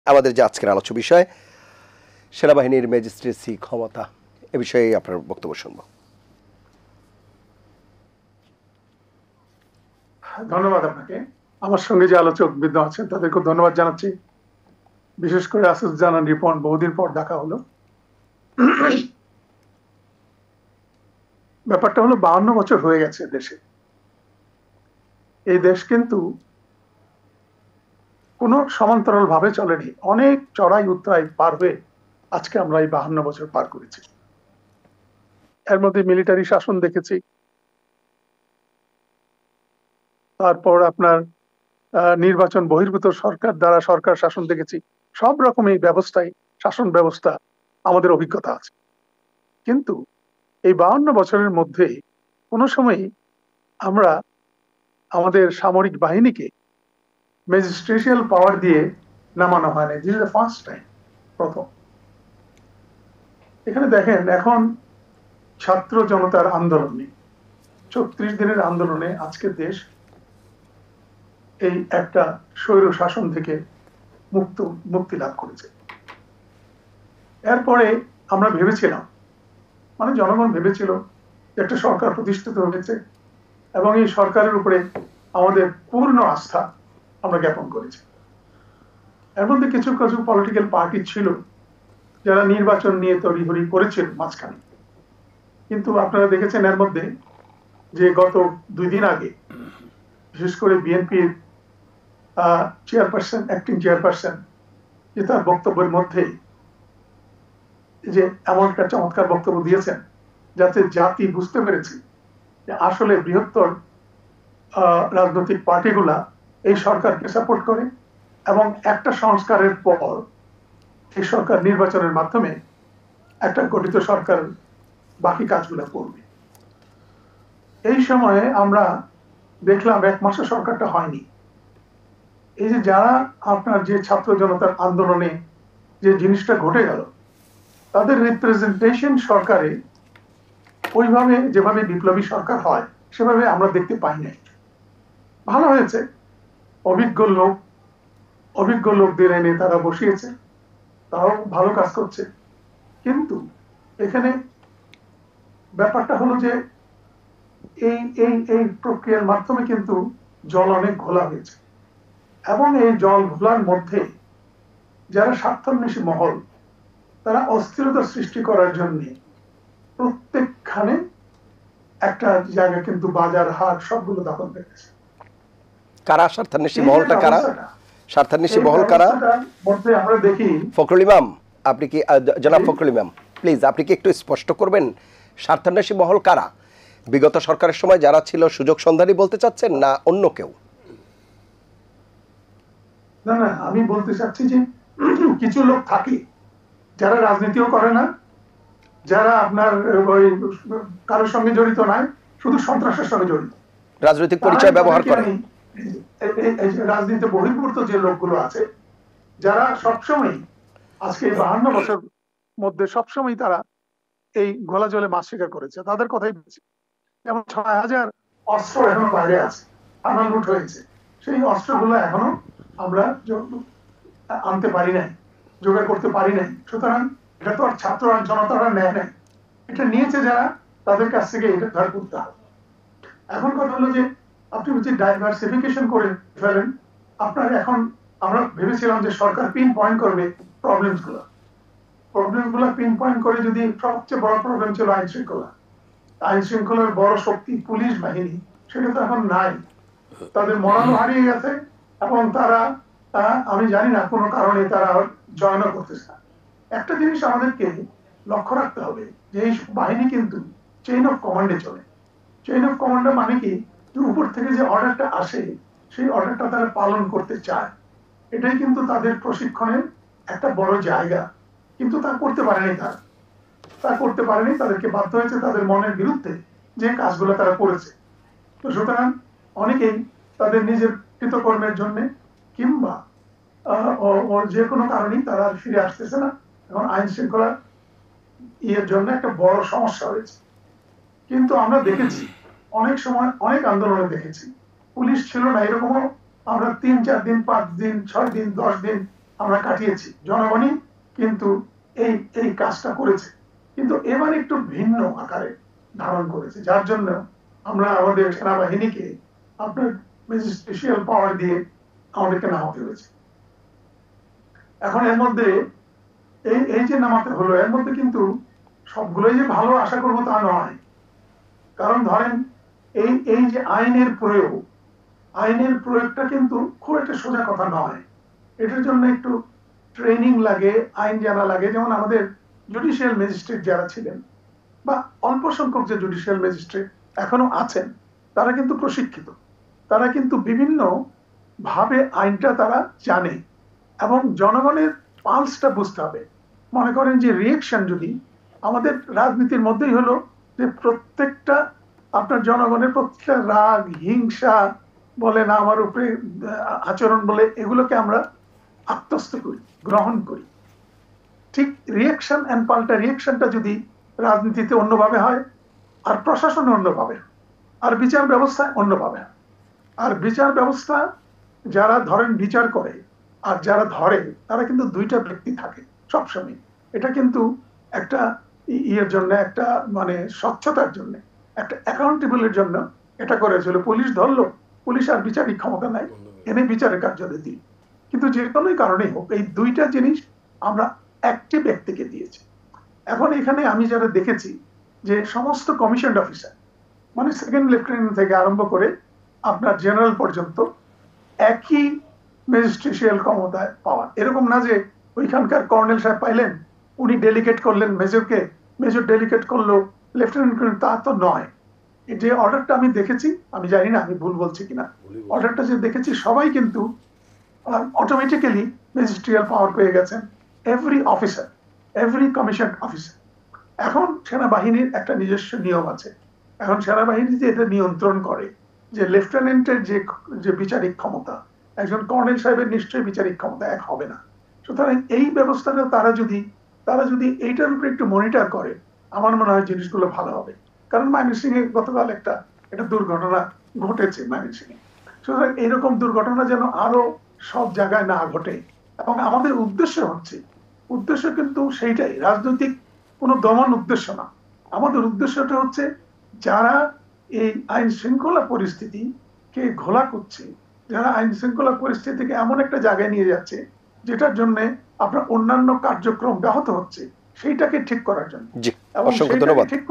আমাদের যে আজকের আলোচ্য বিষয় সেনাবাহিনীর ম্যাজিস্ট্রেসি ক্ষমতা, এ বিষয়ে আপনার বক্তব্য শুনব। ধন্যবাদ আপনাকে। আমার সঙ্গে যে আলোচক বৃন্দ আছেন তাদেরকে ধন্যবাদ জানাচ্ছি, বিশেষ করে আসুজ্জামান রিপন, বহুদিন পর দেখা হলো। ব্যাপারটা হলো 52 বছর হয়ে গেছে দেশে। এই দেশ কিন্তু কোনো সমান্তরাল ভাবে চলেনি, অনেক চড়াই উতরাই পার হয়ে আজকে আমরা এই 52 বছর পার করেছি। এর মধ্যে মিলিটারি শাসন দেখেছি, তারপর আপনার নির্বাচন বহির্ভূত সরকার দ্বারা সরকার শাসন দেখেছি। সব রকমই ব্যবস্থায় শাসন ব্যবস্থা আমাদের অভিজ্ঞতা আছে। কিন্তু এই 52 বছরের মধ্যে কোনো সময়ই আমরা আমাদের সামরিক বাহিনীকে ম্যাজিস্ট্রেশিয়াল পাওয়ার দিয়ে নামানো হয় না। This is the first time, প্রথম। এখানে দেখেন, এখন ছাত্র জনতার আন্দোলনে, 36 দিনের আন্দোলনে আজকে দেশ এই একটা স্বৈর শাসন থেকে মুক্তি লাভ করেছে। এরপরে আমরা ভেবেছিলাম, মানে জনগণ ভেবেছিল একটা সরকার প্রতিষ্ঠিত হয়েছে এবং এই সরকারের উপরে আমাদের পূর্ণ আস্থা আমরা জ্ঞাপন করেছি। এর মধ্যে কিছু কিছু পলিটিক্যাল পার্টি ছিল যারা নির্বাচন নিয়ে তড়িঘড়ি করেছিল মাঝখানে, কিন্তু আপনারা দেখেছেন এর মধ্যে যে গত 2 দিন আগে বিশেষ করে বিএনপির চেয়ারপারসন, অ্যাক্টিং চেয়ারপারসন, যে তার বক্তব্যের মধ্যে যে এমন একটা চমৎকার বক্তব্য দিয়েছেন যাতে জাতি বুঝতে পেরেছে যে আসলে বৃহত্তর রাজনৈতিক পার্টিগুলা এই সরকারকে সাপোর্ট করে এবং একটা সংস্কারের পর এই সরকার নির্বাচনের মাধ্যমে একটা গঠিত সরকার বাকি কাজগুলো করবে। এই সময়ে আমরা দেখলাম 1 মাসে সরকারটা হয়নি। এই যে যারা আপনার যে ছাত্র জনতার আন্দোলনে যে জিনিসটা ঘটে গেল, তাদের রিপ্রেজেন্টেশন সরকারে ওইভাবে যেভাবে বিপ্লবী সরকার হয় সেভাবে আমরা দেখতে পাই নাই। ভালো হয়েছে, অভিজ্ঞ লোকদের এনে তারা বসিয়েছে, তারাও ভালো কাজ করছে। কিন্তু এখানে ব্যাপারটা হলো যে এই প্রক্রিয়ার মাধ্যমে কিন্তু জল অনেক ঘোলা হয়েছে এবং এই জল ঘোলার মধ্যে যারা স্বার্থান্বেষী মহল, তারা অস্থিরতা সৃষ্টি করার জন্য প্রত্যেকখানে একটা জায়গা কিন্তু বাজার হাট সবগুলো দখল পেয়েছে। কারা স্বার্থান্বেষী মহলটা? কারা স্বার্থান্বেষী মহল? কারা মধ্যে আমরা দেখি ফখরুল ইমাম, আপনি কি জনাব ফখরুল ইমাম প্লিজ আপনি কি একটু স্পষ্ট করবেন স্বার্থান্বেষী মহল কারা? বিগত সরকারের সময় যারা ছিল সুযোগ সন্ধানী বলতে চাচ্ছেন না অন্য কেউ? না না, আমি বলতে চাচ্ছি যে কিছু লোক থাকে যারা রাজনীতিও করে না, যারা আপনার ওই কারোর সঙ্গে জড়িত নাই, শুধু সন্ত্রাসের সঙ্গে জড়িত, রাজনৈতিক পরিচয় ব্যবহার করে। রাজনীতি বহির্ভূত যে লোকগুলো আছে, যারা সবসময় আজকে 52 বছর মধ্যে সবসময় তারা এই গলা জলে মাছ শিকার করেছে, তাদের কথাই বলছি। যেমন 6000 অস্ত্র এখনো বাইরে আছে, আনা লুট হয়েছে, সেই অস্ত্রগুলো এখনো আমরা আনতে পারি নাই, জোগাড় করতে পারি নাই। সুতরাং এটা তো আর ছাত্র আর জনতারা নেয় নাই, এটা নিয়েছে যারা, তাদের কাছ থেকে এটা ধার করতে হবে। এখন কথা হলো যে আপনি যদি ডাইভার্সিফিকেশন করে ফেলেন, আপনার এখন আমরা ভেবেছিলাম যে সরকার পিন পয়েন্ট করবে প্রবলেমসগুলো পিন পয়েন্ট করে, যদি সবচেয়ে বড় প্রবলেম ছিল আইন শৃঙ্খলার বড় শক্তি পুলিশ বাহিনী, সেটা তো এখন নাই, তাদের মরানো হারিয়ে গেছে এবং তারা আমি জানি না কোনো কারণে তারা জয়েন করতেছে না। একটা জিনিস আমাদেরকে লক্ষ্য রাখতে হবে যে এই বাহিনী কিন্তু চেইন অফ কমান্ডে চলে। চেইন অফ কমান্ড মানে কি, যে উপর থেকে যে অর্ডারটা আসে সেই অর্ডারটা তারা পালন করতে চায়, এটাই কিন্তু তাদের প্রশিক্ষণের একটা বড় জায়গা। কিন্তু তা করতে পারেনি, তাদেরকে বাধ্য হয়েছে তাদের মনের বিরুদ্ধে যে কাজগুলো তারা করেছে। তো সুতরাং অনেকেই তাদের নিজের কৃতকর্মের জন্য কিংবা যে কোনো কারণেই তারা ফিরে আসতেছে না, এবং আইন শৃঙ্খলা ইয়ের জন্য একটা বড় সমস্যা হয়েছে। কিন্তু আমরা দেখেছি অনেক সময়, অনেক আন্দোলনে দেখেছি পুলিশ ছিল না, এরকমও আমরা 3-4 দিন, 5 দিন, 6 দিন, 10 দিন আমরা কাটিয়েছি, জনগণই কিন্তু এই এই কাজটা করেছে। কিন্তু এবার একটু ভিন্ন আকারে ধারণ করেছে, যার জন্য আমরা আমাদের সেনাবাহিনীকে আপনার ম্যাজিস্ট্রেশিয়াল পাওয়ার দিয়ে আমাদেরকে নামাতে হয়েছে। এখন এর মধ্যে এই যে নামাতে হলো, এর মধ্যে কিন্তু সবগুলোই যে ভালো আশা করবো তা নয়। কারণ ধরেন এই যে আইনের প্রয়োগটা কিন্তু খুব একটা সোজা কথা নয়। এটার জন্য একটু ট্রেনিং লাগে, আইন জানা লাগে। যেমন আমাদের জুডিশিয়াল ম্যাজিস্ট্রেট যারা ছিলেন, বা অল্প সংখ্যক যে জুডিশিয়াল ম্যাজিস্ট্রেট এখনো আছেন, তারা কিন্তু প্রশিক্ষিত, তারা কিন্তু বিভিন্ন ভাবে আইনটা তারা জানে, এবং জনগণের পালসটা বুঝতে হবে। মনে করেন যে রিয়েকশন, যদি আমাদের রাজনীতির মধ্যেই হলো যে প্রত্যেকটা আপনার জনগণের প্রত্যেকটা রাগ, হিংসা বলে না, আমার উপরে আচরণ বলে, এগুলোকে আমরা আত্মস্থ করি, গ্রহণ করি। ঠিক রিয়েকশন এন্ড পাল্টা রিয়েকশনটা যদি রাজনীতিতে অন্যভাবে হয়, আর প্রশাসনে অন্যভাবে, আর বিচার ব্যবস্থায় অন্যভাবে। আর বিচার ব্যবস্থা যারা ধরেন বিচার করে আর যারা ধরে, তারা কিন্তু দুইটা ব্যক্তি থাকে সবসময়। এটা কিন্তু একটা ইয়ের জন্য, একটা মানে স্বচ্ছতার জন্য, একটা অ্যাকাউন্টেবলের জন্য এটা করেছিল। পুলিশ ধরলো, পুলিশ আর বিচারিক ক্ষমতা নাই, এনে বিচারের কার্যালয় দিই। কিন্তু যে কোনো কারণেই হোক, এই দুইটা জিনিস আমরা একটি ব্যক্তিকে দিয়েছি। এখন এখানে আমি যারা দেখেছি যে সমস্ত কমিশন অফিসার, মানে সেকেন্ড লেফটেন্যান্ট থেকে আরম্ভ করে আপনার জেনারেল পর্যন্ত একই ম্যাজিস্ট্রেশিয়াল ক্ষমতায় পাওয়া। এরকম না যে ওইখানকার কর্নেল সাহেব পাইলেন, উনি ডেলিগেট করলেন মেজরকে, মেজর ডেলিগেট করলো লেফটেন্যান্ট করলেন, তা তো নয়। যে অর্ডারটা আমি দেখেছি, আমি জানি না আমি ভুল বলছি কিনা, অর্ডারটা যে দেখেছি সবাই কিন্তু অটোমেটিক্যালি ম্যাজিস্ট্রিয়াল পাওয়ার পেয়ে গেছেন, every officer, every commission officer. এখন সেনাবাহিনীর একটা নিজস্ব নিয়ম আছে। এখন সেনাবাহিনী যে এটা নিয়ন্ত্রণ করে যে লেফটেন্যান্টের যে বিচারিক ক্ষমতা, একজন কর্নেল সাহেবের নিশ্চয়ই বিচারিক ক্ষমতা এক হবে না। সুতরাং এই ব্যবস্থাটা তারা যদি এইটার উপরে একটু মনিটর করে, আমার মনে হয় জিনিসগুলো ভালো হবে। কারণ ময়মনসিংহ এ গতকাল একটা দুর্ঘটনা ঘটেছে ময়মনসিংহে। সুতরাং এরকম দুর্ঘটনা যেন আরো সব জায়গায় না ঘটে। এবং আমাদের উদ্দেশ্য কিন্তু সেইটাই, রাজনৈতিক কোনো দমন উদ্দেশ্য না। আমাদের উদ্দেশ্যটা হচ্ছে যারা এই আইন শৃঙ্খলা পরিস্থিতিকে ঘোলা করছে, যারা আইন শৃঙ্খলা পরিস্থিতিকে এমন একটা জায়গায় নিয়ে যাচ্ছে যেটার জন্য আপনার অন্যান্য কার্যক্রম ব্যাহত হচ্ছে, সেইটাকে ঠিক করার জন্য। জি, এবং অসংখ্য সেইটাকে ধন্যবাদ। ঠিক